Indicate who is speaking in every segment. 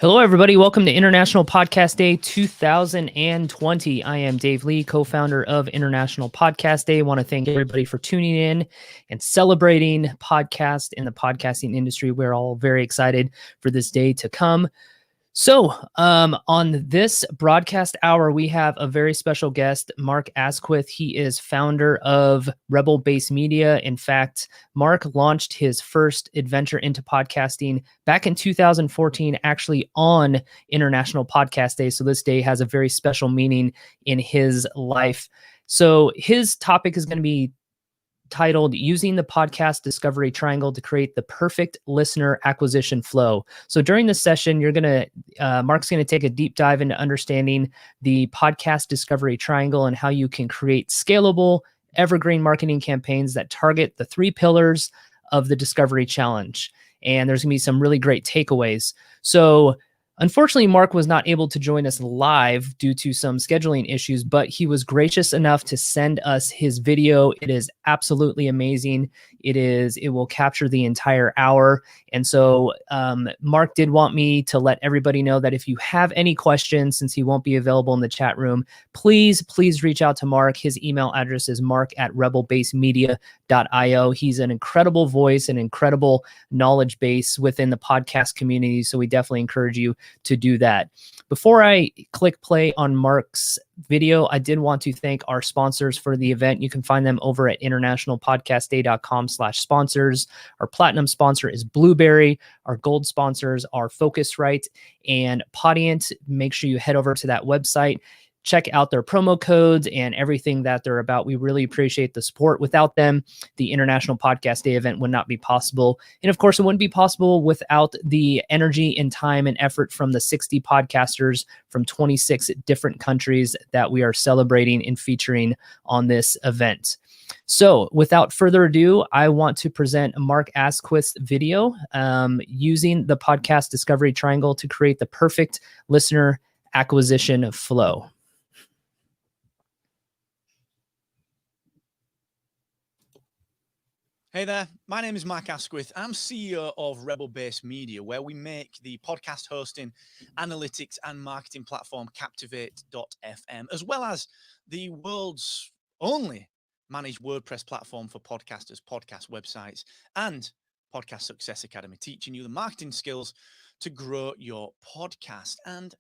Speaker 1: Hello, everybody. Welcome to International Podcast Day 2020. I am Dave Lee, co-founder of International Podcast Day. I want to thank everybody for tuning in and celebrating podcast in the podcasting industry. We're all very excited for this day to come. So, on this broadcast hour, we have a very special guest, Mark Asquith. He is founder of Rebel Base Media. In fact, Mark launched his first adventure into podcasting back in 2014, actually on International Podcast Day. So this day has a very special meaning in his life. So his topic is going to be titled Using the Podcast Discovery Triangle to Create the Perfect Listener Acquisition Flow. So during this session, Mark's going to take a deep dive into understanding the podcast discovery triangle and how you can create scalable, evergreen marketing campaigns that target the three pillars of the discovery challenge. And there's going to be some really great takeaways. So unfortunately, Mark was not able to join us live due to some scheduling issues, but he was gracious enough to send us his video. It is absolutely amazing. It will capture the entire hour. And so Mark did want me to let everybody know that if you have any questions, since he won't be available in the chat room, please reach out to Mark. His email address is mark@rebelbasemedia.io. He's an incredible voice, an incredible knowledge base within the podcast community. So we definitely encourage you to do that. Before I click play on Mark's video, I did want to thank our sponsors for the event. You can find them over at internationalpodcastday.com/sponsors. Our platinum sponsor is Blueberry. Our gold sponsors are Focusrite and Podient. Make sure you head over to that website. Check out their promo codes and everything that they're about. We really appreciate the support. Without them, the International Podcast Day event would not be possible. And of course, it wouldn't be possible without the energy and time and effort from the 60 podcasters from 26 different countries that we are celebrating and featuring on this event. So without further ado, I want to present Mark Asquith's video using the podcast discovery triangle to create the perfect listener acquisition flow.
Speaker 2: Hey there, my name is Mark Asquith. I'm CEO of Rebel Base Media, where we make the podcast hosting, analytics, and marketing platform Captivate.fm, as well as the world's only managed WordPress platform for podcasters, podcast websites, and Podcast Success Academy, teaching you the marketing skills to grow your podcast. And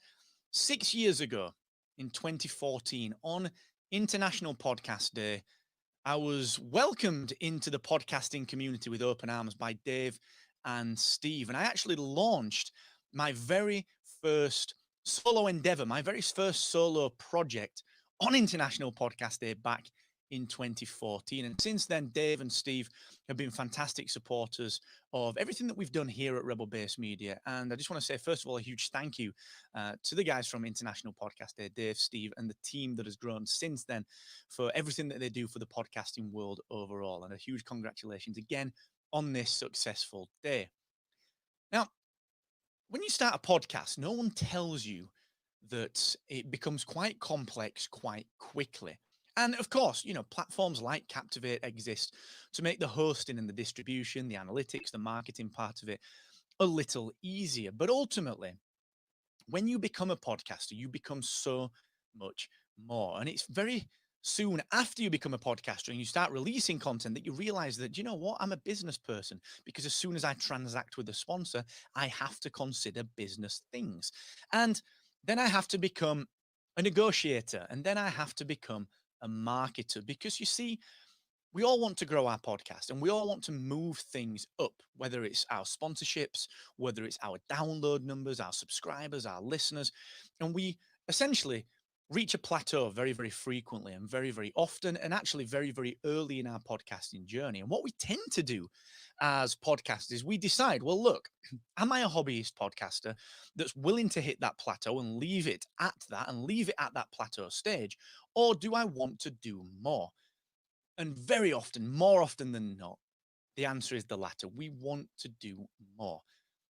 Speaker 2: 6 years ago, in 2014, on International Podcast Day, I was welcomed into the podcasting community with open arms by Dave and Steve. And I actually launched my very first solo endeavor, my very first solo project on International Podcast Day back in 2014. And since then, Dave and Steve have been fantastic supporters of everything that we've done here at Rebel Base Media. And I just want to say, first of all, a huge thank you to the guys from International Podcast Day, Dave, Steve, and the team that has grown since then for everything that they do for the podcasting world overall. And a huge congratulations again on this successful day. Now, when you start a podcast, no one tells you that it becomes quite complex quite quickly. And of course, platforms like Captivate exist to make the hosting and the distribution, the analytics, the marketing part of it a little easier. But ultimately, when you become a podcaster, you become so much more. And it's very soon after you become a podcaster and you start releasing content that you realize that, you know what, I'm a business person, because as soon as I transact with a sponsor, I have to consider business things. And then I have to become a negotiator, and then I have to become a marketer, because you see, we all want to grow our podcast and we all want to move things up, whether it's our sponsorships, whether it's our download numbers, our subscribers, our listeners. And we essentially reach a plateau very, very frequently and very, very often, and actually very, very early in our podcasting journey. And what we tend to do as podcasters is we decide, well, look, am I a hobbyist podcaster that's willing to hit that plateau and leave it at that plateau stage? Or do I want to do more? And very often, more often than not, the answer is the latter. We want to do more.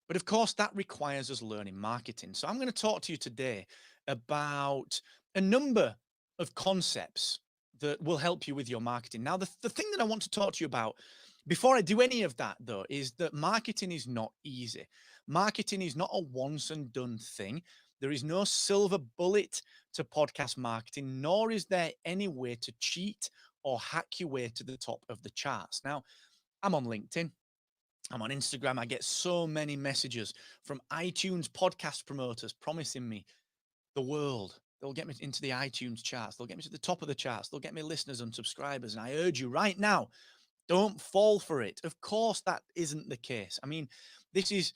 Speaker 2: But of course, that requires us learning marketing. So I'm going to talk to you today about a number of concepts that will help you with your marketing. Now, the thing that I want to talk to you about before I do any of that, though, is that marketing is not easy. Marketing is not a once and done thing. There is no silver bullet to podcast marketing, nor is there any way to cheat or hack your way to the top of the charts. Now, I'm on LinkedIn. I'm on Instagram. I get so many messages from iTunes podcast promoters promising me the world. They'll get me into the iTunes charts. They'll get me to the top of the charts. They'll get me listeners and subscribers. And I urge you right now, don't fall for it. Of course, that isn't the case. I mean, this is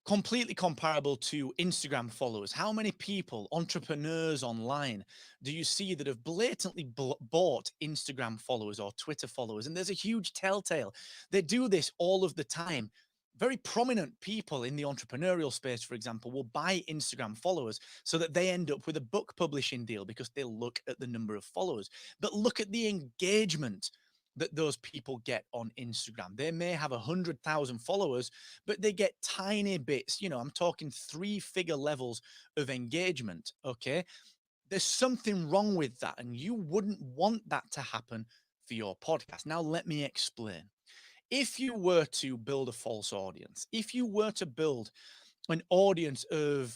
Speaker 2: completely comparable to Instagram followers. How many people, entrepreneurs online, do you see that have blatantly bought Instagram followers or Twitter followers? And there's a huge telltale. They do this all of the time. Very prominent people in the entrepreneurial space, for example, will buy Instagram followers so that they end up with a book publishing deal because they look at the number of followers. But look at the engagement that those people get on Instagram. They may have 100,000 followers, but they get tiny bits. I'm talking 3-figure levels of engagement. Okay. There's something wrong with that, and you wouldn't want that to happen for your podcast. Now, let me explain. If you were to build a false audience, if you were to build an audience of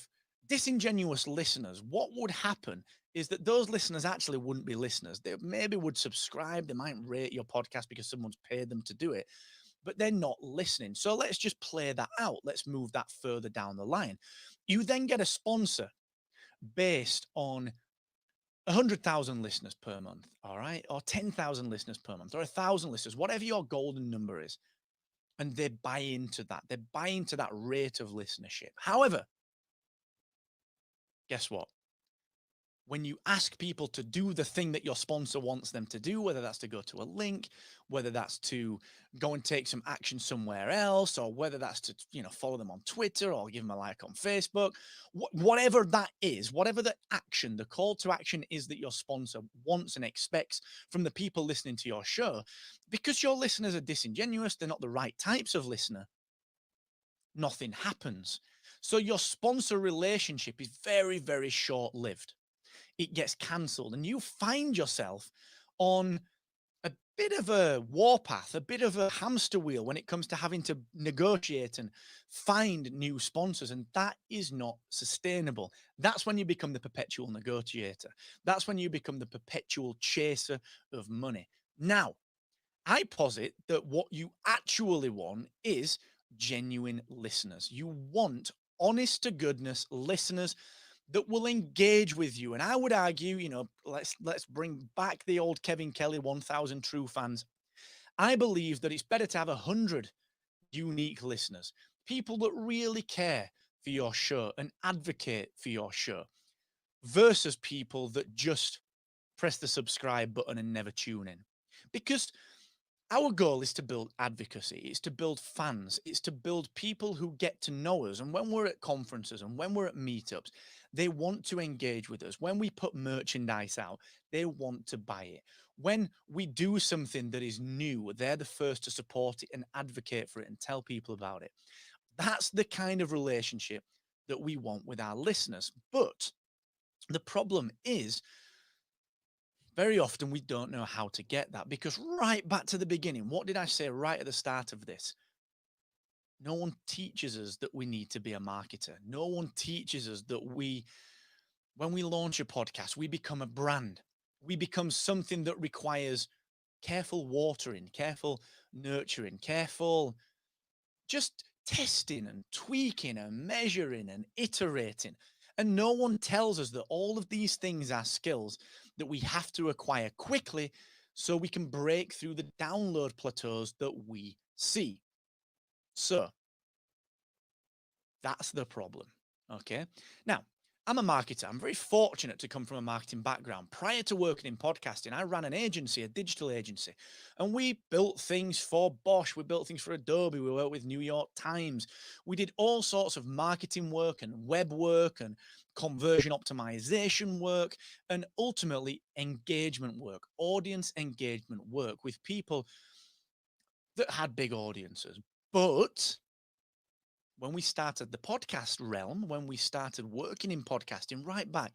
Speaker 2: disingenuous listeners, what would happen is that those listeners actually wouldn't be listeners. They maybe would subscribe. They might rate your podcast because someone's paid them to do it, but they're not listening. So let's just play that out. Let's move that further down the line. You then get a sponsor based on 100,000 listeners per month, all right? Or 10,000 listeners per month, or 1,000 listeners, whatever your golden number is. And they buy into that. They buy into that rate of listenership. However, guess what? When you ask people to do the thing that your sponsor wants them to do, whether that's to go to a link, whether that's to go and take some action somewhere else, or whether that's to, follow them on Twitter or give them a like on Facebook, whatever that is, whatever the action, the call to action is that your sponsor wants and expects from the people listening to your show, because your listeners are disingenuous, they're not the right types of listener, nothing happens. So your sponsor relationship is very, very short-lived. It gets cancelled, and you find yourself on a bit of a warpath, a bit of a hamster wheel when it comes to having to negotiate and find new sponsors. And that is not sustainable. That's when you become the perpetual negotiator. That's when you become the perpetual chaser of money. Now, I posit that what you actually want is genuine listeners. You want honest to goodness listeners that will engage with you. And I would argue, let's bring back the old Kevin Kelly 1,000 true fans. I believe that it's better to have 100 unique listeners, people that really care for your show and advocate for your show, versus people that just press the subscribe button and never tune in. Because our goal is to build advocacy. It's to build fans. It's to build people who get to know us. And when we're at conferences and when we're at meetups, they want to engage with us. When we put merchandise out, they want to buy it. When we do something that is new, they're the first to support it and advocate for it and tell people about it. That's the kind of relationship that we want with our listeners. But the problem is, very often we don't know how to get that, because right back to the beginning, what did I say right at the start of this? No one teaches us that we need to be a marketer. No one teaches us that when we launch a podcast, we become a brand. We become something that requires careful watering, careful nurturing, careful just testing and tweaking and measuring and iterating. And no one tells us that all of these things are skills that we have to acquire quickly so we can break through the download plateaus that we see. So that's the problem. Okay. Now, I'm a marketer. I'm very fortunate to come from a marketing background. Prior to working in podcasting, I ran an agency, a digital agency, and we built things for Bosch. We built things for Adobe. We worked with New York Times. We did all sorts of marketing work and web work and conversion optimization work, and ultimately engagement work, audience engagement work with people that had big audiences. But when we started the podcast realm, when we started working in podcasting right back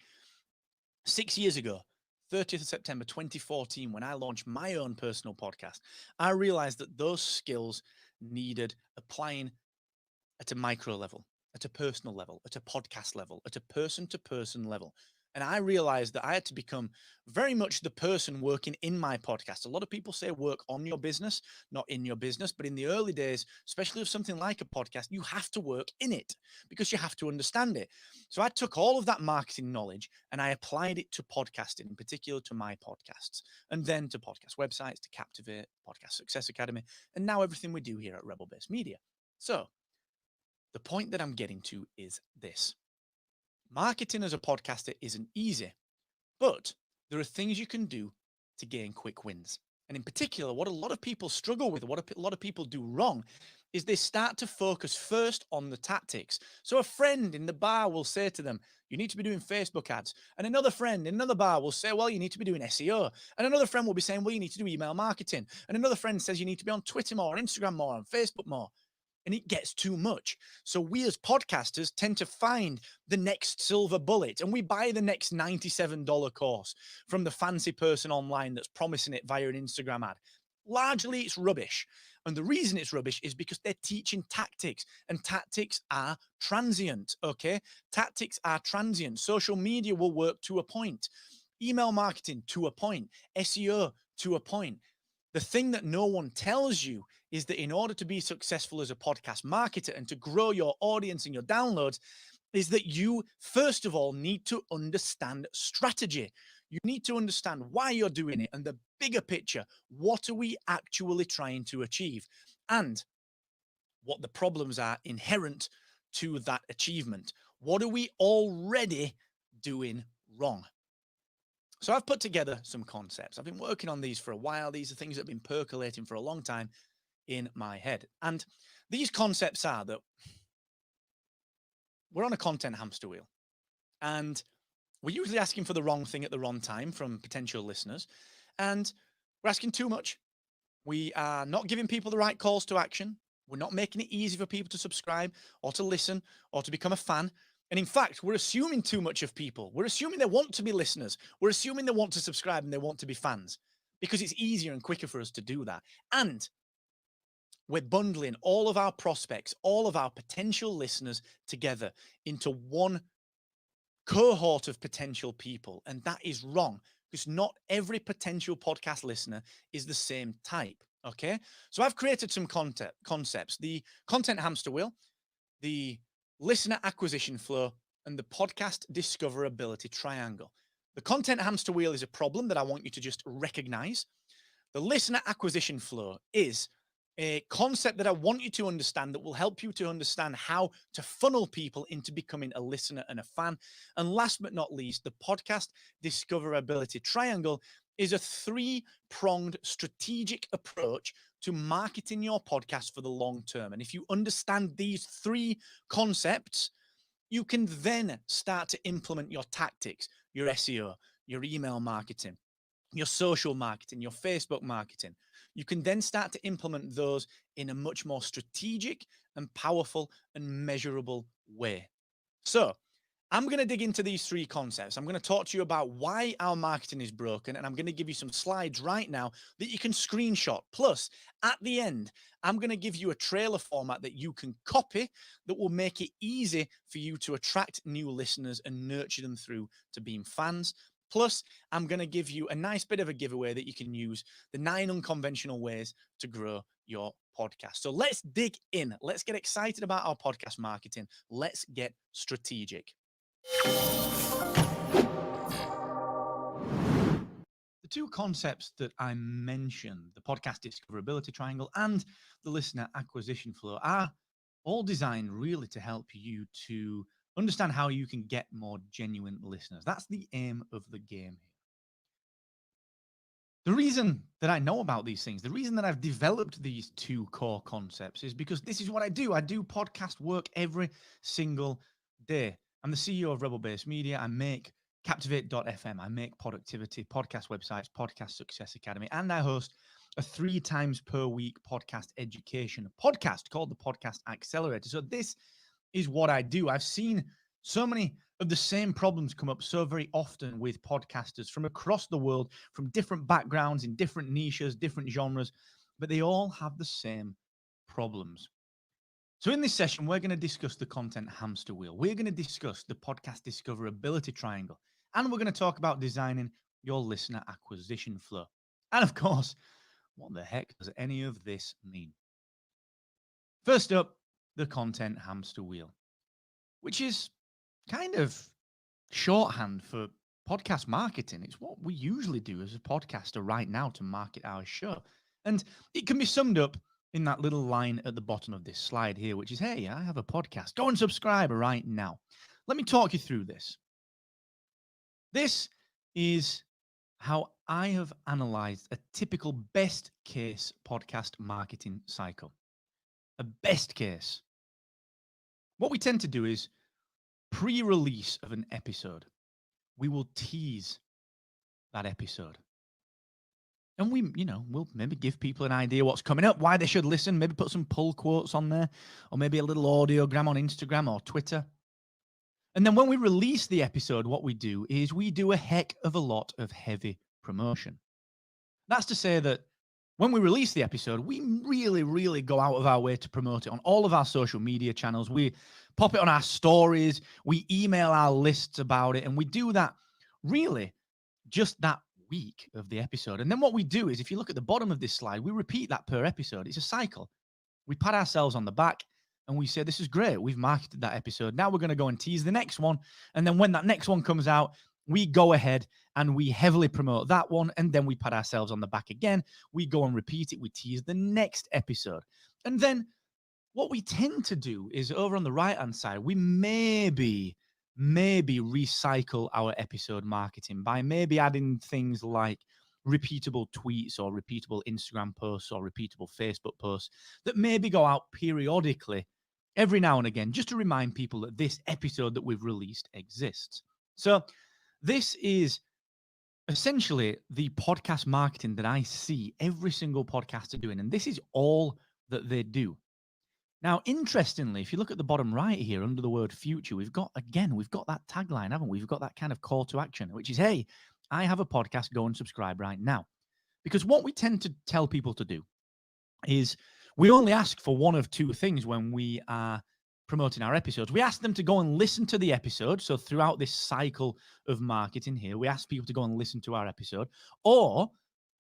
Speaker 2: 6 years ago, 30th of September 2014, when I launched my own personal podcast, I realized that those skills needed applying at a micro level, at a personal level, at a podcast level, at a person-to-person level. And I realized that I had to become very much the person working in my podcast. A lot of people say work on your business, not in your business. But in the early days, especially of something like a podcast, you have to work in it because you have to understand it. So I took all of that marketing knowledge and I applied it to podcasting, in particular to my podcasts, and then to podcast websites, to Captivate, Podcast Success Academy, and now everything we do here at Rebel Base Media. So the point that I'm getting to is this. Marketing as a podcaster isn't easy, but there are things you can do to gain quick wins. And in particular, what a lot of people struggle with, what a lot of people do wrong, is they start to focus first on the tactics. So a friend in the bar will say to them, you need to be doing Facebook ads. And another friend in another bar will say, well, you need to be doing SEO. And another friend will be saying, well, you need to do email marketing. And another friend says you need to be on Twitter more, Instagram more, on Facebook more. And it gets too much. So we as podcasters tend to find the next silver bullet and we buy the next $97 course from the fancy person online that's promising it via an Instagram ad. Largely, it's rubbish. And the reason it's rubbish is because they're teaching tactics, and tactics are transient, okay? Tactics are transient. Social media will work to a point. Email marketing to a point. SEO to a point. The thing that no one tells you is that in order to be successful as a podcast marketer and to grow your audience and your downloads, is that you, first of all, need to understand strategy. You need to understand why you're doing it and the bigger picture. What are we actually trying to achieve? And what the problems are inherent to that achievement. What are we already doing wrong? So I've put together some concepts. I've been working on these for a while. These are things that have been percolating for a long time in my head. And these concepts are that we're on a content hamster wheel and we're usually asking for the wrong thing at the wrong time from potential listeners. And we're asking too much. We are not giving people the right calls to action. We're not making it easy for people to subscribe or to listen or to become a fan. And in fact, we're assuming too much of people. We're assuming they want to be listeners. We're assuming they want to subscribe and they want to be fans because it's easier and quicker for us to do that. And we're bundling all of our prospects, all of our potential listeners together into one cohort of potential people. And that is wrong because not every potential podcast listener is the same type. Okay. So I've created some concepts, the content hamster wheel, the listener acquisition flow, and the podcast discoverability triangle. The content hamster wheel is a problem that I want you to just recognize. The listener acquisition flow is a concept that I want you to understand that will help you to understand how to funnel people into becoming a listener and a fan. And last but not least, the podcast discoverability triangle is a three-pronged strategic approach to marketing your podcast for the long term. And if you understand these three concepts, you can then start to implement your tactics, your SEO, your email marketing, your social marketing, your Facebook marketing. You can then start to implement those in a much more strategic and powerful and measurable way. So I'm going to dig into these three concepts. I'm going to talk to you about why our marketing is broken, and I'm going to give you some slides right now that you can screenshot. Plus, at the end, I'm going to give you a trailer format that you can copy that will make it easy for you to attract new listeners and nurture them through to being fans. Plus, I'm going to give you a nice bit of a giveaway that you can use, the 9 unconventional ways to grow your podcast. So let's dig in. Let's get excited about our podcast marketing. Let's get strategic. The two concepts that I mentioned, the podcast discoverability triangle and the listener acquisition flow, are all designed really to help you to understand how you can get more genuine listeners. That's the aim of the game here. The reason that I know about these things, the reason that I've developed these two core concepts is because this is what I do. I do podcast work every single day. I'm the CEO of Rebel Base Media. I make Captivate.fm. I make productivity, podcast websites, Podcast Success Academy, and I host a 3 times per week podcast education podcast called the Podcast Accelerator. So this is what I do. I've seen so many of the same problems come up so very often with podcasters from across the world, from different backgrounds, in different niches, different genres, but they all have the same problems. So in this session, we're going to discuss the content hamster wheel. We're going to discuss the podcast discoverability triangle. And we're going to talk about designing your listener acquisition flow. And of course, what the heck does any of this mean? First up, the content hamster wheel, which is kind of shorthand for podcast marketing. It's what we usually do as a podcaster right now to market our show. And it can be summed up in that little line at the bottom of this slide here, which is, hey, I have a podcast. Go and subscribe right now. Let me talk you through this. This is how I have analyzed a typical best case podcast marketing cycle. A best case. What we tend to do is pre-release of an episode, we will tease that episode. And we'll maybe give people an idea what's coming up, why they should listen, maybe put some pull quotes on there, or maybe a little audiogram on Instagram or Twitter. And then when we release the episode, what we do is we do a heck of a lot of heavy promotion. That's to say that when we release the episode, we really, really go out of our way to promote it on all of our social media channels. We pop it on our stories, we email our lists about it, and we do that really just that week of the episode. And then what we do is, if you look at the bottom of this slide, we repeat that per episode. It's a cycle. We pat ourselves on the back and we say, this is great. We've marketed that episode. Now we're going to go and tease the next one. And then when that next one comes out, we go ahead and we heavily promote that one. And then we pat ourselves on the back again. We go and repeat it. We tease the next episode. And then what we tend to do is, over on the right-hand side, we maybe recycle our episode marketing by maybe adding things like repeatable tweets or repeatable Instagram posts or repeatable Facebook posts that maybe go out periodically every now and again, just to remind people that this episode that we've released exists. So this is essentially the podcast marketing that I see every single podcaster doing, and this is all that they do. Now, interestingly, if you look at the bottom right here under the word future, we've got that tagline, haven't we? We've got that kind of call to action, which is, hey, I have a podcast, go and subscribe right now. Because what we tend to tell people to do is we only ask for one of two things when we are promoting our episodes. We ask them to go and listen to the episode. So throughout this cycle of marketing here, we ask people to go and listen to our episode. Or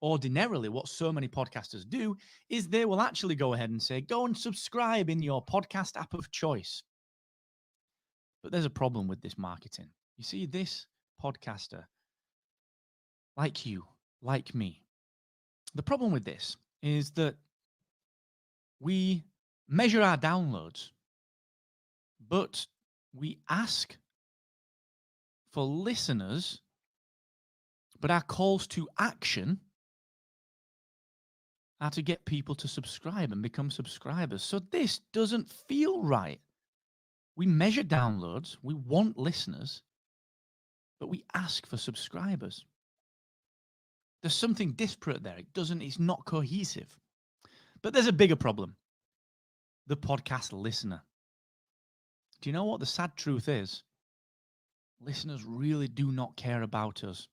Speaker 2: ordinarily, what so many podcasters do is they will actually go ahead and say, go and subscribe in your podcast app of choice. But there's a problem with this marketing. You see, this podcaster, like you, like me, the problem with this is that we measure our downloads, but we ask for listeners, but our calls to action are to get people to subscribe and become subscribers. So this doesn't feel right. We measure downloads, we want listeners, but we ask for subscribers. There's something disparate there. It's not cohesive. But there's a bigger problem. The podcast listener. Do you know what the sad truth is? Listeners really do not care about us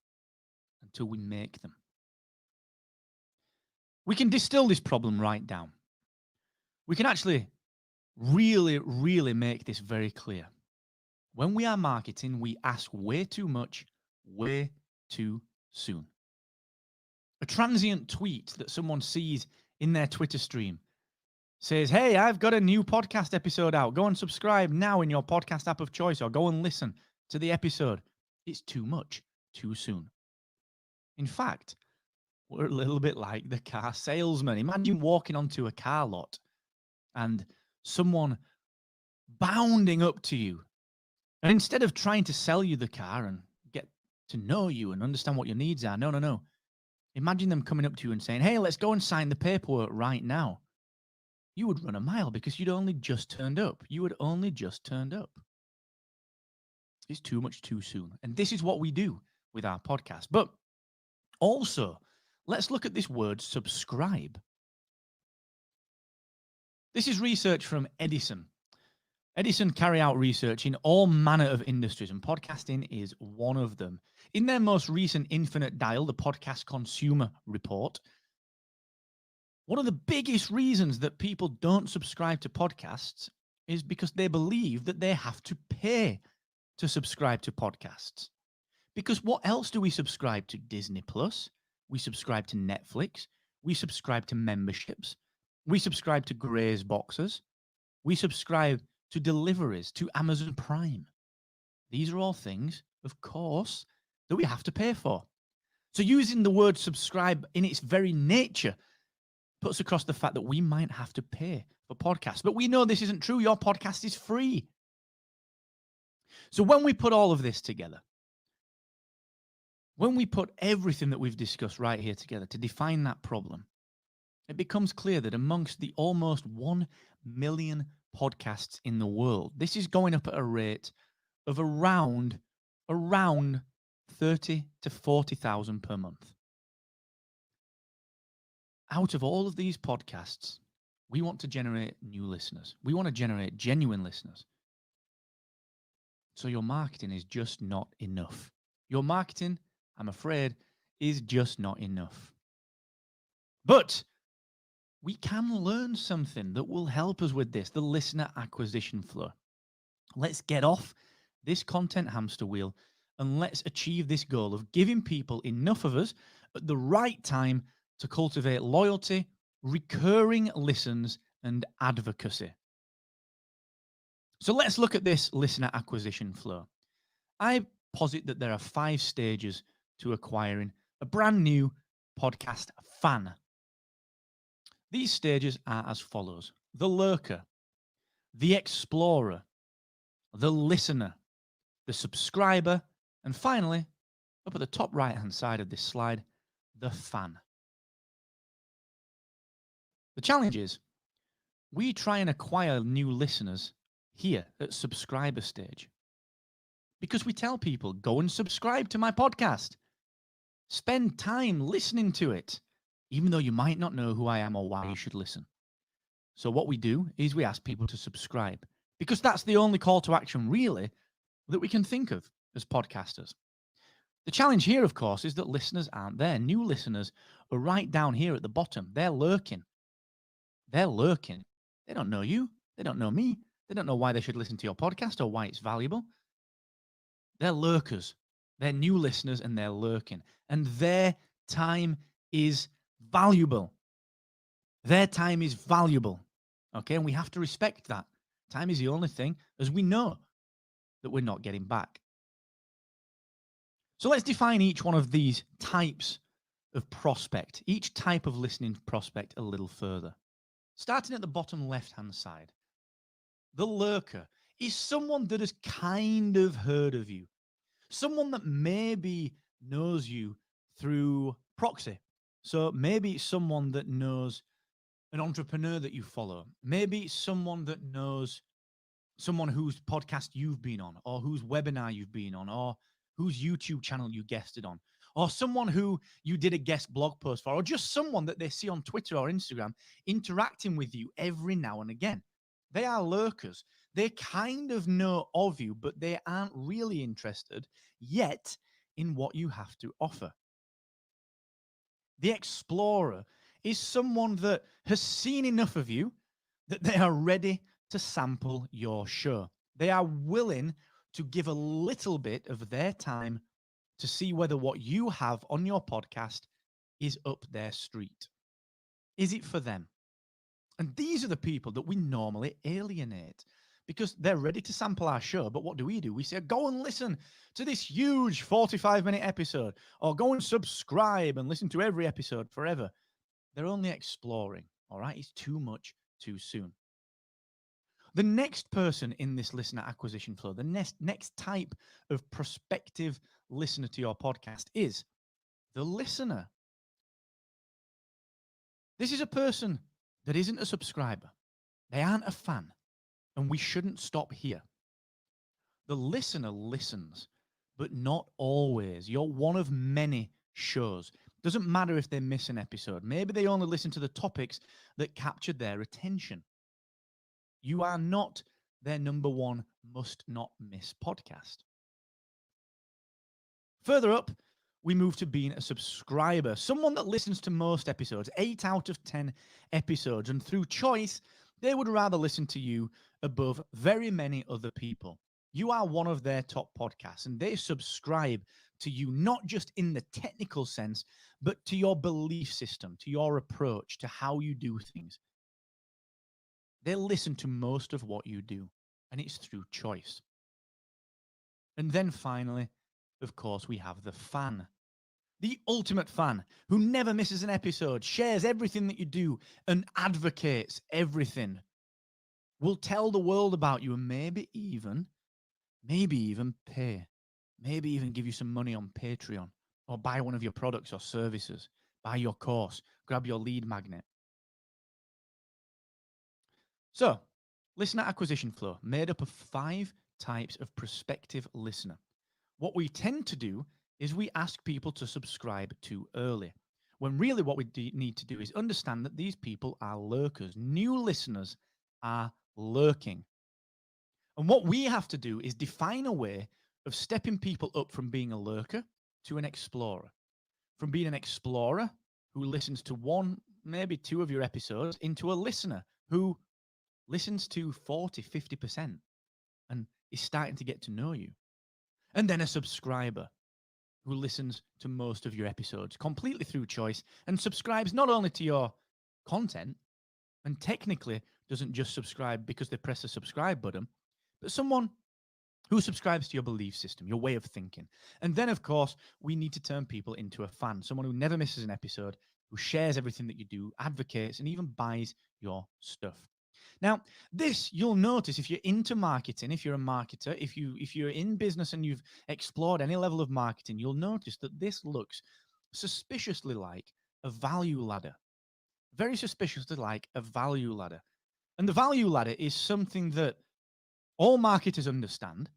Speaker 2: until we make them. We can distill this problem right down. We can actually really, really make this very clear. When we are marketing, we ask way too much, way too soon. A transient tweet that someone sees in their Twitter stream says, hey, I've got a new podcast episode out. Go and subscribe now in your podcast app of choice, or go and listen to the episode. It's too much, too soon. In fact, we're a little bit like the car salesman. Imagine walking onto a car lot and someone bounding up to you. And instead of trying to sell you the car and get to know you and understand what your needs are, no. Imagine them coming up to you and saying, hey, let's go and sign the paperwork right now. You would run a mile because you'd only just turned up. It's too much too soon. And this is what we do with our podcast. But also, let's look at this word subscribe. This is research from Edison. Edison carry out research in all manner of industries, and podcasting is one of them. In their most recent Infinite Dial, the podcast consumer report, One of the biggest reasons that people don't subscribe to podcasts is because they believe that they have to pay to subscribe to podcasts. Because what else do we subscribe to? Disney Plus, we subscribe to Netflix, we subscribe to memberships, we subscribe to Grey's boxes, we subscribe to deliveries, to Amazon Prime. These are all things, of course, that we have to pay for. So using the word subscribe in its very nature puts across the fact that we might have to pay for podcasts. But we know this isn't true. Your podcast is free. So when we put all of this together, when we put everything that we've discussed right here together to define that problem, it becomes clear that amongst the almost 1 million podcasts in the world, this is going up at a rate of around 30 to 40,000 per month. Out of all of these podcasts, we want to generate new listeners. We want to generate genuine listeners. So your marketing is just not enough. Your marketing, I'm afraid, is just not enough. But we can learn something that will help us with this, the listener acquisition flow. Let's get off this content hamster wheel and let's achieve this goal of giving people enough of us at the right time to cultivate loyalty, recurring listens, and advocacy. So let's look at this listener acquisition flow. I posit that there are 5 stages to acquiring a brand new podcast fan. These stages are as follows: the lurker, the explorer, the listener, the subscriber, and finally, up at the top right-hand side of this slide, the fan. The challenge is, we try and acquire new listeners here at subscriber stage because we tell people, go and subscribe to my podcast. Spend time listening to it, even though you might not know who I am or why you should listen. So what we do is we ask people to subscribe because that's the only call to action really that we can think of as podcasters. The challenge here, of course, is that listeners aren't there. New listeners are right down here at the bottom. They're lurking. They're lurking. They don't know you. They don't know me. They don't know why they should listen to your podcast or why it's valuable. They're lurkers. They're new listeners and they're lurking. And their time is valuable. Their time is valuable. Okay, and we have to respect that. Time is the only thing, as we know, that we're not getting back. So let's define each one of these types of prospect, each type of listening prospect a little further. Starting at the bottom left-hand side, the lurker is someone that has kind of heard of you, someone that maybe knows you through proxy. So maybe it's someone that knows an entrepreneur that you follow. Maybe it's someone that knows someone whose podcast you've been on, or whose webinar you've been on, or whose YouTube channel you guested on, or someone who you did a guest blog post for, or just someone that they see on Twitter or Instagram interacting with you every now and again. They are lurkers. They kind of know of you, but they aren't really interested yet in what you have to offer. The explorer is someone that has seen enough of you that they are ready to sample your show. They are willing to give a little bit of their time to see whether what you have on your podcast is up their street. Is it for them? And these are the people that we normally alienate because they're ready to sample our show. But what do? We say, go and listen to this huge 45-minute episode, or go and subscribe and listen to every episode forever. They're only exploring, all right? It's too much too soon. The next person in this listener acquisition flow, the next type of prospective listener to your podcast is the listener. This is a person that isn't a subscriber. They aren't a fan, and we shouldn't stop here. The listener listens, but not always. You're one of many shows. Doesn't matter if they miss an episode. Maybe they only listen to the topics that captured their attention. You are not their number one must not miss podcast. Further up, we move to being a subscriber, someone that listens to most episodes, 8 out of 10 episodes. And through choice, they would rather listen to you above very many other people. You are one of their top podcasts, and they subscribe to you, not just in the technical sense, but to your belief system, to your approach, to how you do things. They listen to most of what you do, and it's through choice. And then finally, of course, we have the fan. The ultimate fan who never misses an episode, shares everything that you do, and advocates everything. Will tell the world about you and maybe even pay. Maybe even give you some money on Patreon or buy one of your products or services, buy your course, grab your lead magnet. So, listener acquisition flow made up of 5 types of prospective listener. What we tend to do is we ask people to subscribe too early, when really what we need to do is understand that these people are lurkers. New listeners are lurking. And what we have to do is define a way of stepping people up from being a lurker to an explorer, from being an explorer who listens to 1, maybe 2 of your episodes, into a listener who listens to 40, 50% and is starting to get to know you. And then a subscriber who listens to most of your episodes completely through choice and subscribes not only to your content and technically doesn't just subscribe because they press the subscribe button, but someone who subscribes to your belief system, your way of thinking. And then, of course, we need to turn people into a fan, someone who never misses an episode, who shares everything that you do, advocates, and even buys your stuff. Now, this you'll notice if you're into marketing, if you're a marketer, if you're in business and you've explored any level of marketing, you'll notice that this looks suspiciously like a value ladder. Very suspiciously like a value ladder. And the value ladder is something that all marketers understand,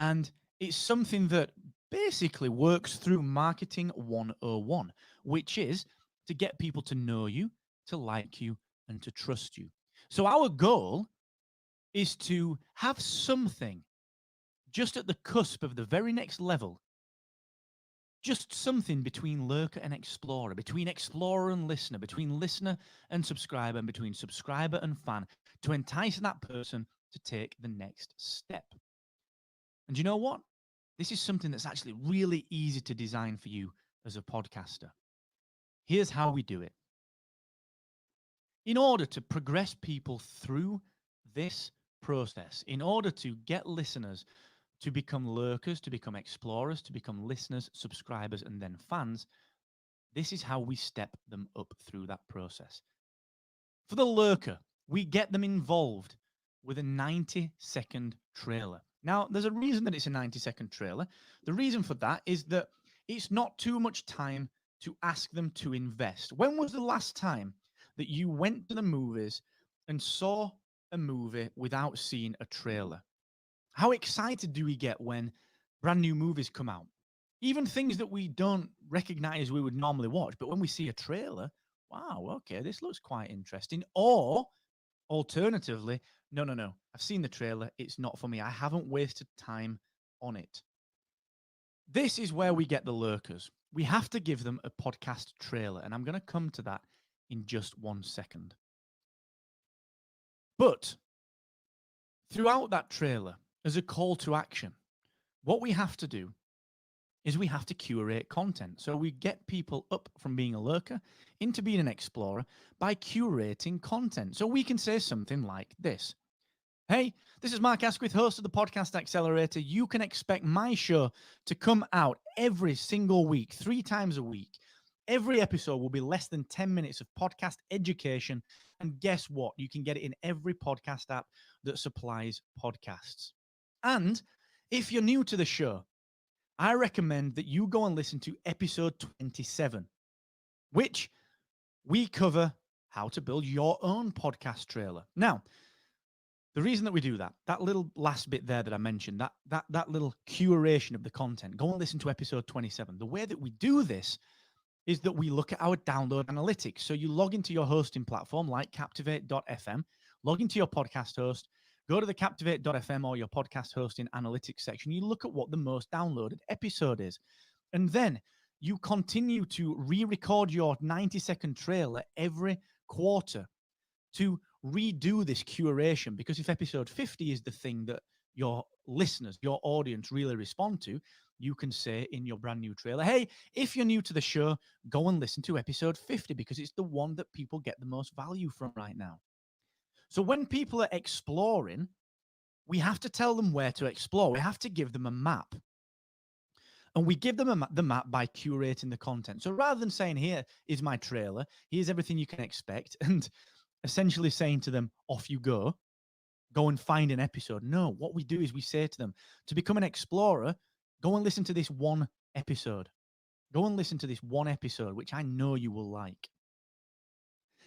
Speaker 2: and it's something that basically works through Marketing 101, which is to get people to know you, to like you, and to trust you. So our goal is to have something just at the cusp of the very next level, just something between lurker and explorer, between explorer and listener, between listener and subscriber, and between subscriber and fan, to entice that person to take the next step. And you know what? This is something that's actually really easy to design for you as a podcaster. Here's how we do it. In order to progress people through this process, in order to get listeners to become lurkers, to become explorers, to become listeners, subscribers, and then fans, this is how we step them up through that process. For the lurker, we get them involved with a 90-second trailer. Now, there's a reason that it's a 90-second trailer. The reason for that is that it's not too much time to ask them to invest. When was the last time that you went to the movies and saw a movie without seeing a trailer? How excited do we get when brand new movies come out? Even things that we don't recognize we would normally watch, but when we see a trailer, wow, okay, this looks quite interesting. Or alternatively, no, I've seen the trailer, it's not for me. I haven't wasted time on it. This is where we get the lurkers. We have to give them a podcast trailer, and I'm going to come to that in just 1 second. But throughout that trailer, as a call to action, what we have to do is we have to curate content. So we get people up from being a lurker into being an explorer by curating content. So we can say something like this. Hey, this is Mark Asquith, host of the Podcast Accelerator. You can expect my show to come out every single week, 3 times a week. Every episode will be less than 10 minutes of podcast education. And guess what? You can get it in every podcast app that supplies podcasts. And if you're new to the show, I recommend that you go and listen to episode 27, which we cover how to build your own podcast trailer. Now, the reason that we do that little last bit there that I mentioned, that little curation of the content, go and listen to episode 27. The way that we do this is that we look at our download analytics. So you log into your hosting platform like Captivate.fm, log into your podcast host, go to the Captivate.fm or your podcast hosting analytics section. You look at what the most downloaded episode is. And then you continue to re-record your 90-second trailer every quarter to redo this curation. Because if episode 50 is the thing that your listeners, your audience really respond to, you can say in your brand new trailer, hey, if you're new to the show, go and listen to episode 50 because it's the one that people get the most value from right now. So when people are exploring, we have to tell them where to explore. We have to give them a map. And we give them the map by curating the content. So rather than saying, here is my trailer, here's everything you can expect, and essentially saying to them, off you go and find an episode. No, what we do is we say to them, to become an explorer, go and listen to this one episode. Go and listen to this one episode, which I know you will like.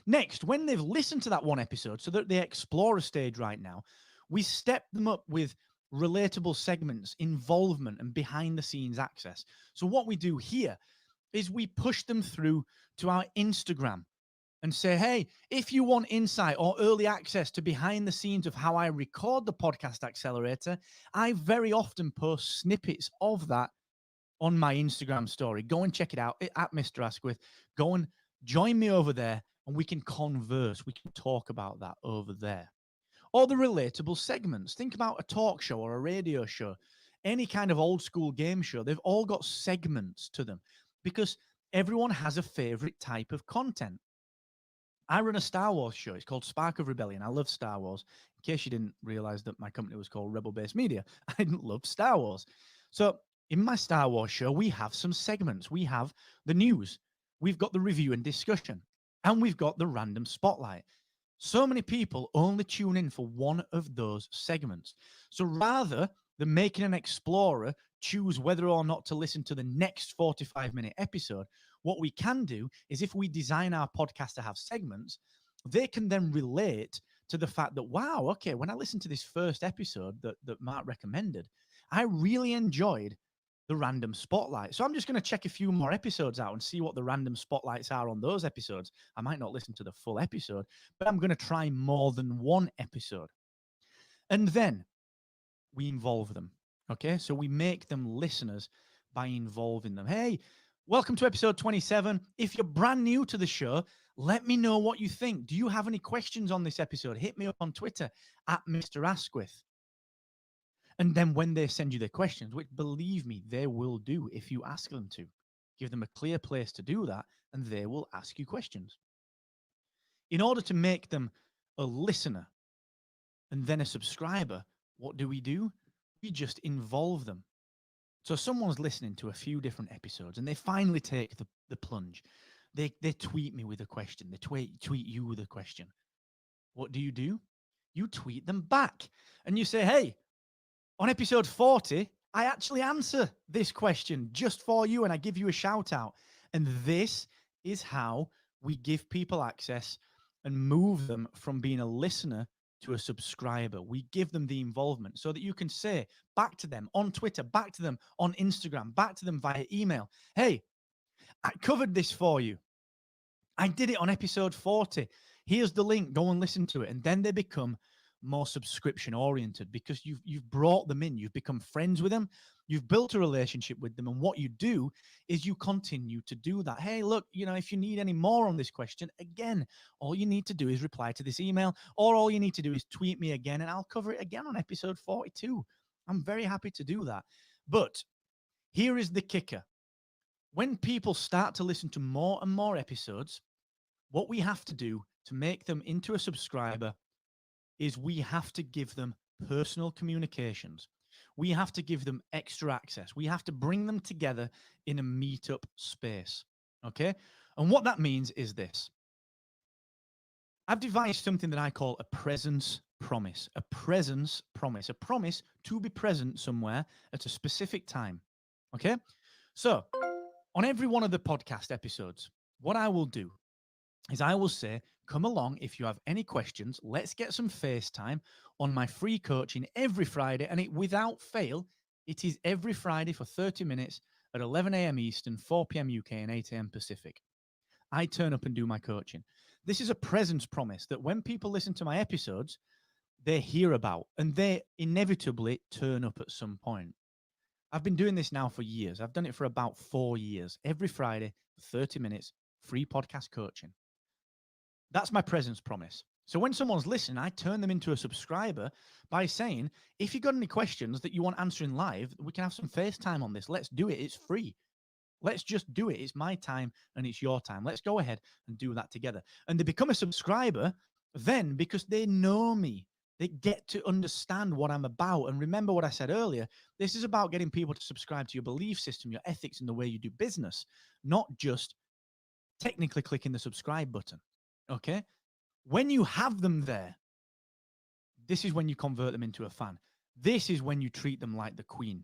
Speaker 2: Next, when they've listened to that one episode, so they're at the explorer stage right now, we step them up with relatable segments, involvement, and behind the scenes access. So what we do here is we push them through to our Instagram and say, hey, if you want insight or early access to behind the scenes of how I record the Podcast Accelerator, I very often post snippets of that on my Instagram story. Go and check it out at Mr. Asquith. Go and join me over there and we can converse. We can talk about that over there. Or the relatable segments. Think about a talk show or a radio show, any kind of old school game show. They've all got segments to them because everyone has a favorite type of content. I run a Star Wars show. It's called Spark of Rebellion. I love Star Wars. In case you didn't realize that my company was called Rebel Base Media, I didn't love Star Wars. So in my Star Wars show, we have some segments. We have the news. We've got the review and discussion. And we've got the random spotlight. So many people only tune in for one of those segments. So rather than making an explorer choose whether or not to listen to the next 45-minute episode, what we can do is if we design our podcast to have segments, they can then relate to the fact that, wow, okay, when I listened to this first episode that Mark recommended, I really enjoyed the random spotlight. So I'm just going to check a few more episodes out and see what the random spotlights are on those episodes. I might not listen to the full episode, but I'm going to try more than one episode. And then we involve them. Okay, so we make them listeners by involving them. Hey, welcome to episode 27. If you're brand new to the show, let me know what you think. Do you have any questions on this episode? Hit me up on Twitter at Mr. Asquith. And then when they send you their questions, which believe me, they will do if you ask them to, give them a clear place to do that, and they will ask you questions. In order to make them a listener and then a subscriber, what do? We just involve them. So someone's listening to a few different episodes and they finally take the plunge. They tweet me with a question. They tweet you with a question. What do? You tweet them back and you say, hey, on episode 40, I actually answer this question just for you and I give you a shout out. And this is how we give people access and move them from being a listener to a subscriber. We give them the involvement so that you can say back to them on Twitter, back to them on Instagram, back to them via email. Hey, I covered this for you. I did it on episode 40. Here's the link. Go and listen to it. And then they become more subscription oriented because you've brought them in. You've become friends with them. You've built a relationship with them. And what you do is you continue to do that. Hey, look, if you need any more on this question, again, all you need to do is reply to this email, or all you need to do is tweet me again and I'll cover it again on episode 42. I'm very happy to do that. But here is the kicker. When people start to listen to more and more episodes, what we have to do to make them into a subscriber is we have to give them personal communications. We have to give them extra access. We have to bring them together in a meetup space, okay? And what that means is this. I've devised something that I call a presence promise. A presence promise. A promise to be present somewhere at a specific time, okay? So on every one of the podcast episodes, what I will do is I will say, come along if you have any questions. Let's get some FaceTime on my free coaching every Friday. And without fail, it is every Friday for 30 minutes at 11 a.m. Eastern, 4 p.m. UK, and 8 a.m. Pacific. I turn up and do my coaching. This is a presence promise that when people listen to my episodes, they hear about and they inevitably turn up at some point. I've been doing this now for years. I've done it for about 4 years. Every Friday, 30 minutes, free podcast coaching. That's my presence promise. So when someone's listening, I turn them into a subscriber by saying, if you've got any questions that you want answering live, we can have some FaceTime on this. Let's do it. It's free. Let's just do it. It's my time and it's your time. Let's go ahead and do that together. And they become a subscriber then because they know me. They get to understand what I'm about. And remember what I said earlier. This is about getting people to subscribe to your belief system, your ethics, and the way you do business, not just technically clicking the subscribe button. Okay? When you have them there, this is when you convert them into a fan. This is when you treat them like the queen.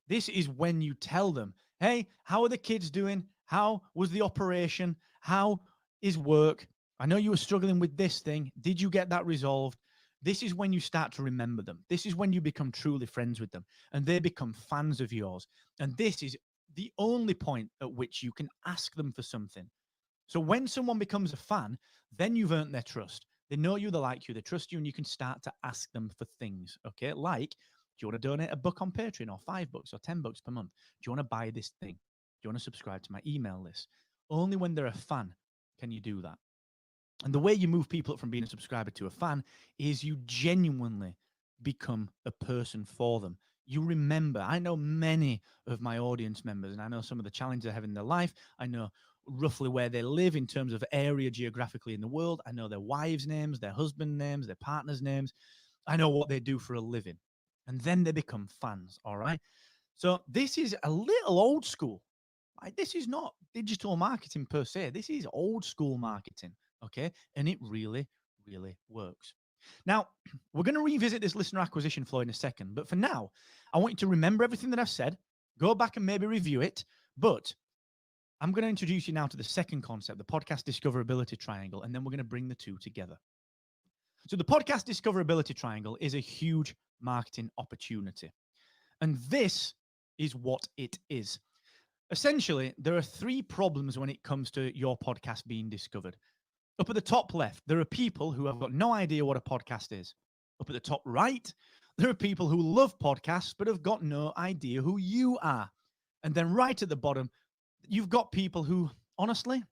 Speaker 2: This is when you tell them, hey, how are the kids doing? How was the operation? How is work? I know you were struggling with this thing. Did you get that resolved? This is when you start to remember them. This is when you become truly friends with them and they become fans of yours. And this is the only point at which you can ask them for something. So when someone becomes a fan, then you've earned their trust. They know you, they like you, they trust you, and you can start to ask them for things, okay? Like, do you want to donate a book on Patreon or $5 or $10 per month? Do you want to buy this thing? Do you want to subscribe to my email list? Only when they're a fan can you do that. And the way you move people up from being a subscriber to a fan is you genuinely become a person for them. You remember, I know many of my audience members, and I know some of the challenges they have in their life. I know roughly where they live in terms of area geographically in the world. I know their wives' names, their husband names, their partners' names. I know what they do for a living. And then they become fans, all right? So this is a little old school. Right? This is not digital marketing per se. This is old school marketing, okay? And it really, really works. Now, we're going to revisit this listener acquisition flow in a second. But for now, I want you to remember everything that I've said. Go back and maybe review it. But I'm going to introduce you now to the second concept, the podcast discoverability triangle, and then we're going to bring the two together. So the podcast discoverability triangle is a huge marketing opportunity. And this is what it is. Essentially, there are 3 problems when it comes to your podcast being discovered. Up at the top left, there are people who have got no idea what a podcast is. Up at the top right, there are people who love podcasts but have got no idea who you are. And then right at the bottom, you've got people who, honestly,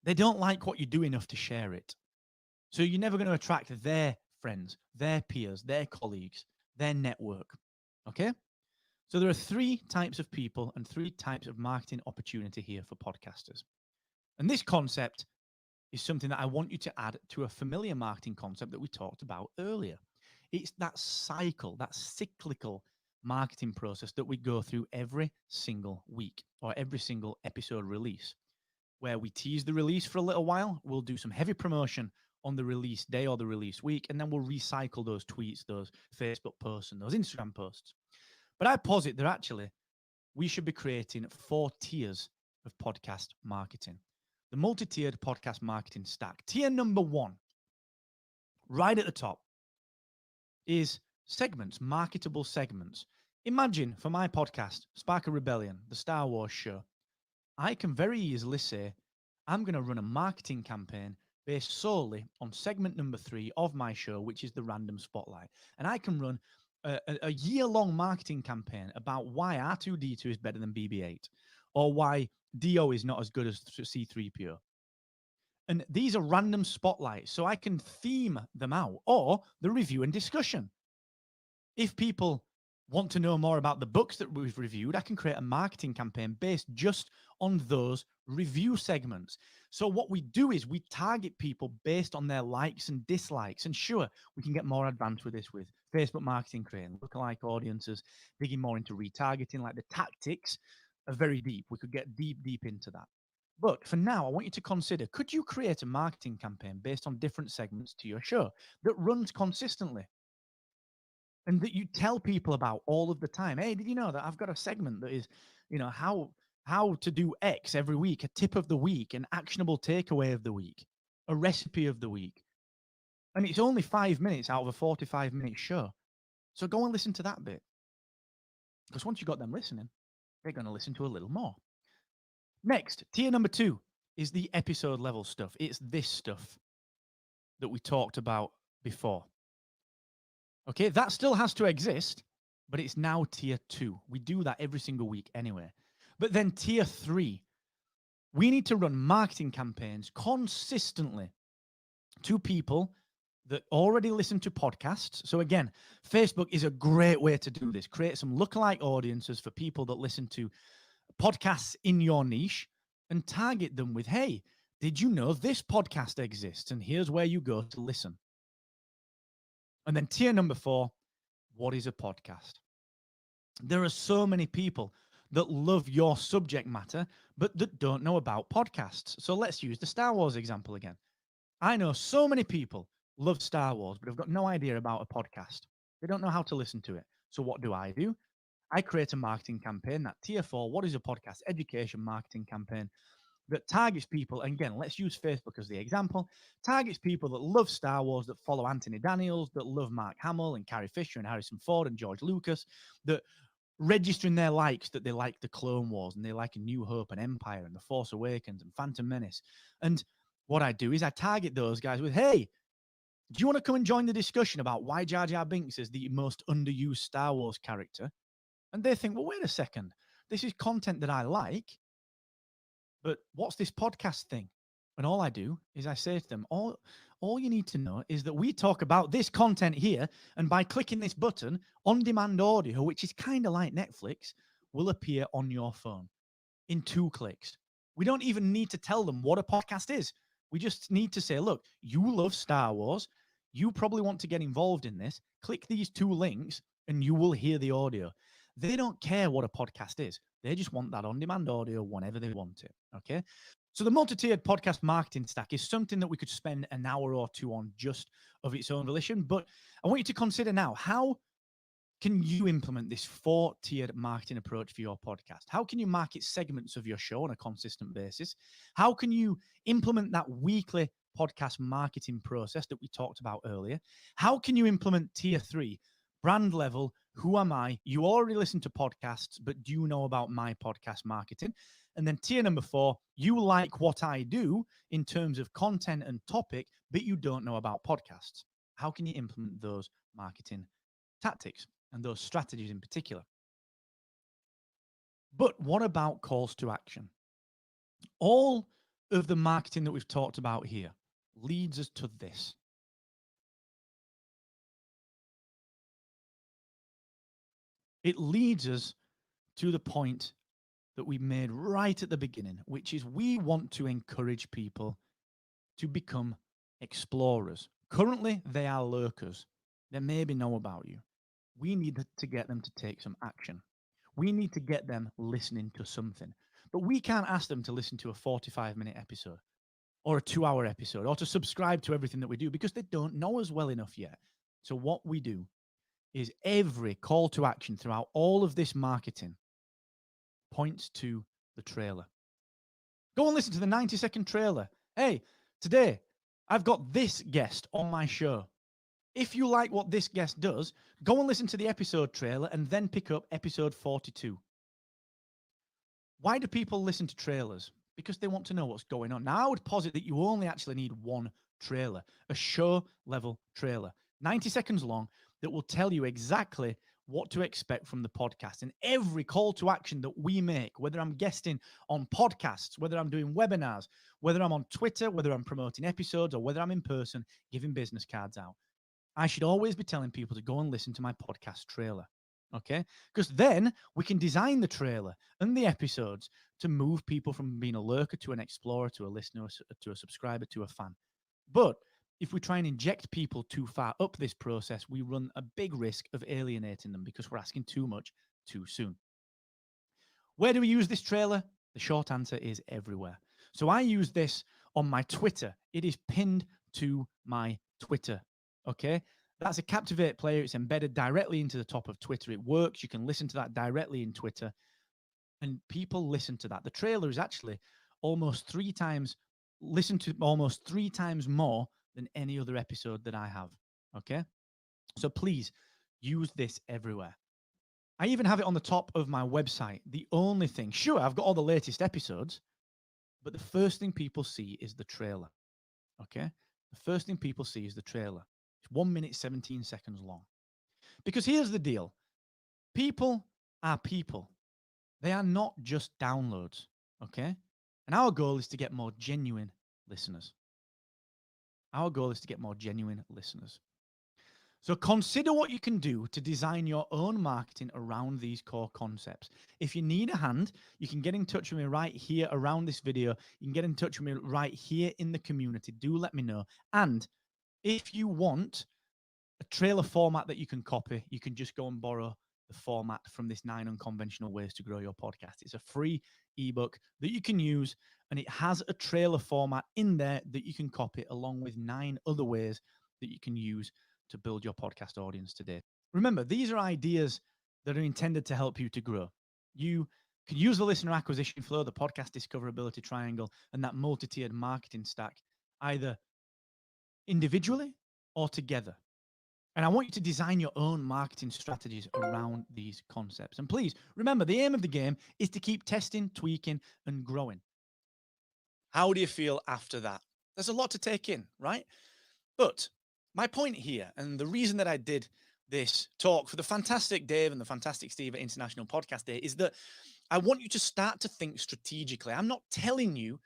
Speaker 2: they don't like what you do enough to share it. So you're never going to attract their friends, their peers, their colleagues, their network. Okay? So there are 3 types of people and 3 types of marketing opportunity here for podcasters. And this concept is something that I want you to add to a familiar marketing concept that we talked about earlier. It's that cycle, that cyclical marketing process that we go through every single week or every single episode release, where we tease the release for a little while, we'll do some heavy promotion on the release day or the release week, and then we'll recycle those tweets, those Facebook posts, and those Instagram posts. But I posit that actually we should be creating 4 tiers of podcast marketing. The multi-tiered podcast marketing stack. Tier number 1, right at the top, is segments, marketable segments. Imagine for my podcast, Spark of Rebellion, the Star Wars show, I can very easily say, I'm going to run a marketing campaign based solely on segment number 3 of my show, which is the random spotlight. And I can run a year-long marketing campaign about why R2-D2 is better than BB-8 or why Dio is not as good as C-3PO. And these are random spotlights, so I can theme them out, or the review and discussion. If people want to know more about the books that we've reviewed, I can create a marketing campaign based just on those review segments. So what we do is we target people based on their likes and dislikes. And sure, we can get more advanced with this with Facebook marketing, creating lookalike audiences, digging more into retargeting, like the tactics are very deep. We could get deep into that. But for now, I want you to consider, could you create a marketing campaign based on different segments to your show that runs consistently? And that you tell people about all of the time. Hey, did you know that I've got a segment that is, how to do X every week, a tip of the week, an actionable takeaway of the week, a recipe of the week. And it's only 5 minutes out of a 45-minute show. So go and listen to that bit. Because once you've got them listening, they're going to listen to a little more. Next, tier number 2 is the episode level stuff. It's this stuff that we talked about before. Okay, that still has to exist, but it's now tier 2. We do that every single week anyway. But then tier 3, we need to run marketing campaigns consistently to people that already listen to podcasts. So again, Facebook is a great way to do this. Create some lookalike audiences for people that listen to podcasts in your niche and target them with, hey, did you know this podcast exists? And here's where you go to listen. And then tier number 4, what is a podcast? There are so many people that love your subject matter, but that don't know about podcasts. So let's use the Star Wars example again. I know so many people love Star Wars, but have got no idea about a podcast. They don't know how to listen to it. So what do? I create a marketing campaign, that tier 4, what is a podcast education marketing campaign that targets people. And again, let's use Facebook as the example. Targets people that love Star Wars, that follow Anthony Daniels, that love Mark Hamill and Carrie Fisher and Harrison Ford and George Lucas, that registering their likes that they like the Clone Wars and they like A New Hope and Empire and The Force Awakens and Phantom Menace. And what I do is I target those guys with, hey, do you want to come and join the discussion about why Jar Jar Binks is the most underused Star Wars character? And they think, well, wait a second. This is content that I like, but what's this podcast thing? And all I do is I say to them, all you need to know is that we talk about this content here, and by clicking this button, on-demand audio, which is kind of like Netflix, will appear on your phone in 2 clicks. We don't even need to tell them what a podcast is. We just need to say, look, you love Star Wars. You probably want to get involved in this. Click these 2 links and you will hear the audio. They don't care what a podcast is. They just want that on-demand audio whenever they want it, okay? So the multi-tiered podcast marketing stack is something that we could spend an hour or 2 on just of its own volition, but I want you to consider now, how can you implement this 4-tiered marketing approach for your podcast? How can you market segments of your show on a consistent basis? How can you implement that weekly podcast marketing process that we talked about earlier? How can you implement tier 3, brand level? Who am I? You already listen to podcasts, but do you know about my podcast marketing? And then tier number 4, you like what I do in terms of content and topic, but you don't know about podcasts. How can you implement those marketing tactics and those strategies in particular? But what about calls to action? All of the marketing that we've talked about here leads us to this. It leads us to the point that we made right at the beginning, which is we want to encourage people to become explorers. Currently, they are lurkers. They maybe know about you. We need to get them to take some action. We need to get them listening to something. But we can't ask them to listen to a 45-minute episode or a 2-hour episode or to subscribe to everything that we do because they don't know us well enough yet. So what we do is every call to action throughout all of this marketing points to the trailer. Go and listen to the 90-second trailer. Hey, today I've got this guest on my show. If you like what this guest does, go and listen to the episode trailer and then pick up episode 42. Why do people listen to trailers? Because they want to know what's going on. Now, I would posit that you only actually need one trailer, a show-level trailer, 90 seconds long, that will tell you exactly what to expect from the podcast. And every call to action that we make, whether I'm guesting on podcasts, whether I'm doing webinars, whether I'm on Twitter, whether I'm promoting episodes, or whether I'm in person giving business cards out, I should always be telling people to go and listen to my podcast trailer, okay? Because then we can design the trailer and the episodes to move people from being a lurker to an explorer, to a listener, to a subscriber, to a fan. But if we try and inject people too far up this process, we run a big risk of alienating them because we're asking too much too soon. Where do we use this trailer? The short answer is everywhere. So I use this on my Twitter. It is pinned to my Twitter. Okay, that's a Captivate player. It's embedded directly into the top of Twitter. It works. You can listen to that directly in Twitter. And people listen to that. The trailer is actually almost 3 times, listened to almost 3 times more than any other episode that I have. Okay, so please use this everywhere. I even have it on the top of my website. The only thing, sure, I've got all the latest episodes, but the first thing people see is the trailer. Okay, the first thing people see is the trailer. 1 minute, 17 seconds long. Because here's the deal. People are people. They are not just downloads, okay? And our goal is to get more genuine listeners. Our goal is to get more genuine listeners. So consider what you can do to design your own marketing around these core concepts. If you need a hand, you can get in touch with me right here around this video. You can get in touch with me right here in the community. Do let me know. And if you want a trailer format that you can copy, you can just go and borrow the format from this 9 Unconventional Ways to Grow Your Podcast. It's a free ebook that you can use, and it has a trailer format in there that you can copy along with 9 other ways that you can use to build your podcast audience today. Remember, these are ideas that are intended to help you to grow. You can use the listener acquisition flow, the podcast discoverability triangle, and that multi-tiered marketing stack either individually or together. And I want you to design your own marketing strategies around these concepts. And please remember, the aim of the game is to keep testing, tweaking, and growing. How do you feel after that? There's a lot to take in, right? But my point here, and the reason that I did this talk for the fantastic Dave and the fantastic Steve at International Podcast Day, is that I want you to start to think strategically. I'm not telling you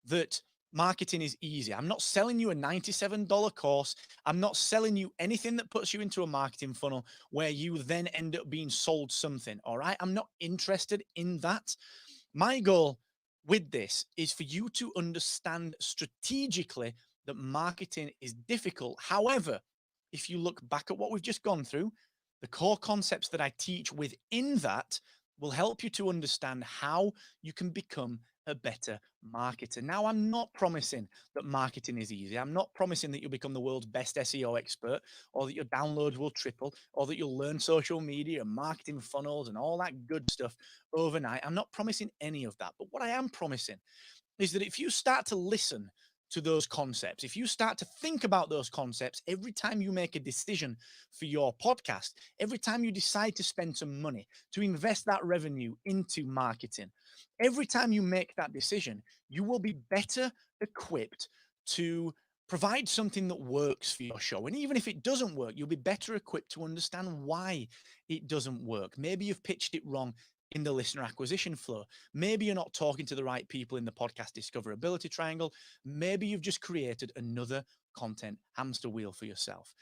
Speaker 2: that marketing is easy. I'm not selling you a $97 course. I'm not selling you anything that puts you into a marketing funnel where you then end up being sold something. All right. I'm not interested in that. My goal with this is for you to understand strategically that marketing is difficult. However, if you look back at what we've just gone through, the core concepts that I teach within that will help you to understand how you can become a better marketer. Now, I'm not promising that marketing is easy. I'm not promising that you'll become the world's best SEO expert, or that your downloads will triple, or that you'll learn social media and marketing funnels and all that good stuff overnight. I'm not promising any of that. But what I am promising is that if you start to listen to those concepts, if you start to think about those concepts every time you make a decision for your podcast, every time you decide to spend some money to invest that revenue into marketing, every time you make that decision, you will be better equipped to provide something that works for your show. And even if it doesn't work, you'll be better equipped to understand why it doesn't work. Maybe you've pitched it wrong in the listener acquisition flow. Maybe you're not talking to the right people in the podcast discoverability triangle. Maybe you've just created another content hamster wheel for yourself.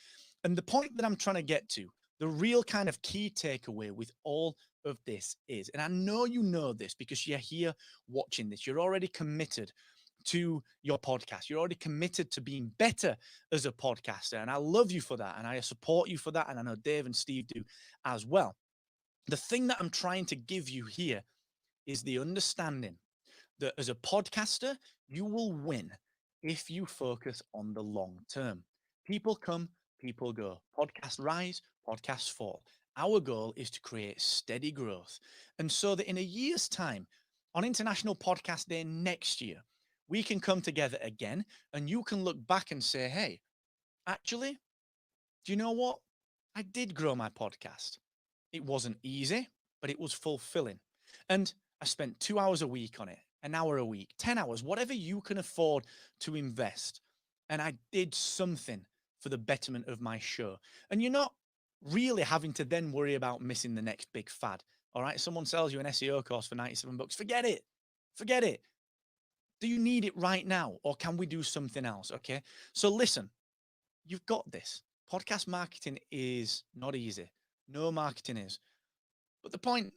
Speaker 2: And the point that I'm trying to get to, the real kind of key takeaway with all of this is, and I know you know this because you're here watching this, you're already committed to your podcast. You're already committed to being better as a podcaster. And I love you for that. And I support you for that. And I know Dave and Steve do as well. The thing that I'm trying to give you here is the understanding that as a podcaster, you will win if you focus on the long term. People come, people go. Podcasts rise, podcasts fall. Our goal is to create steady growth. And so that in a year's time, on International Podcast Day next year, we can come together again and you can look back and say, hey, actually, do you know what? I did grow my podcast. It wasn't easy, but it was fulfilling. And I spent 2 hours a week on it, an hour a week, 10 hours, whatever you can afford to invest. And I did something for the betterment of my show. And you're not really having to then worry about missing the next big fad. All right. Someone sells you an SEO course for $97. Forget it. Forget it. Do you need it right now? Or can we do something else? Okay. So listen, you've got this. Podcast marketing is not easy. No marketing is. But the point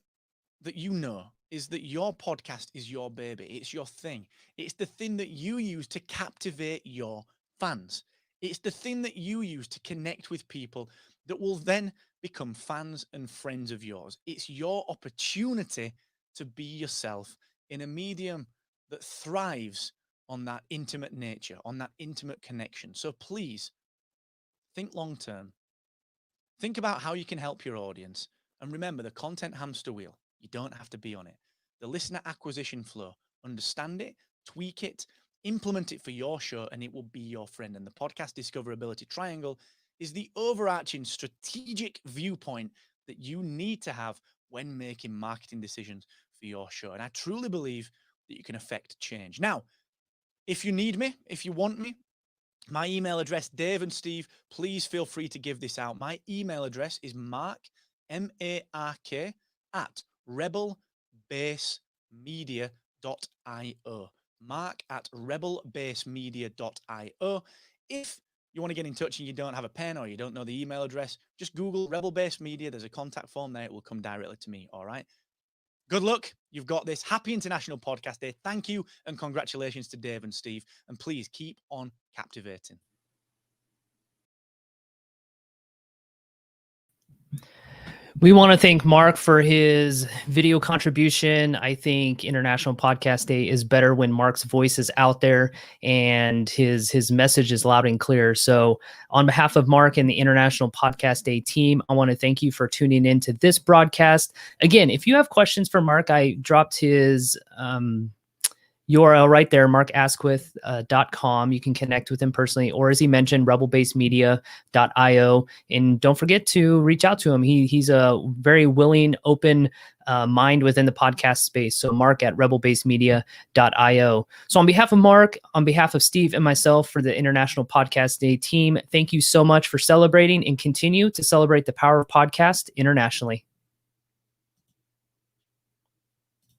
Speaker 2: that you know is that your podcast is your baby. It's your thing. It's the thing that you use to captivate your fans. It's the thing that you use to connect with people that will then become fans and friends of yours. It's your opportunity to be yourself in a medium that thrives on that intimate nature, on that intimate connection. So please think long term. Think about how you can help your audience. And remember the content hamster wheel. You don't have to be on it. The listener acquisition flow. Understand it, tweak it, implement it for your show, and it will be your friend. And the podcast discoverability triangle is the overarching strategic viewpoint that you need to have when making marketing decisions for your show. And I truly believe that you can affect change. Now, if you need me, if you want me, my email address, Dave and Steve, please feel free to give this out. My email address is mark MARK at rebelbasemedia.io. Mark at rebelbasemedia.io. If you want to get in touch and you don't have a pen or you don't know the email address, just Google Rebel Base Media. There's a contact form there. It will come directly to me. All right. Good luck. You've got this. Happy International Podcast Day. Thank you and congratulations to Dave and Steve. And please keep on captivating.
Speaker 1: We want to thank Mark for his video contribution. I think International Podcast Day is better when Mark's voice is out there and his message is loud and clear. So on behalf of Mark and the International Podcast Day team, I want to thank you for tuning into this broadcast. Again, if you have questions for Mark, I dropped his URL right there, markasquith.com. You can connect with him personally, or as he mentioned, rebelbasemedia.io. And don't forget to reach out to him. He's a very willing, open mind within the podcast space. So Mark at rebelbasemedia.io. So on behalf of Mark, on behalf of Steve and myself for the International Podcast Day team, thank you so much for celebrating and continue to celebrate the power of podcast internationally.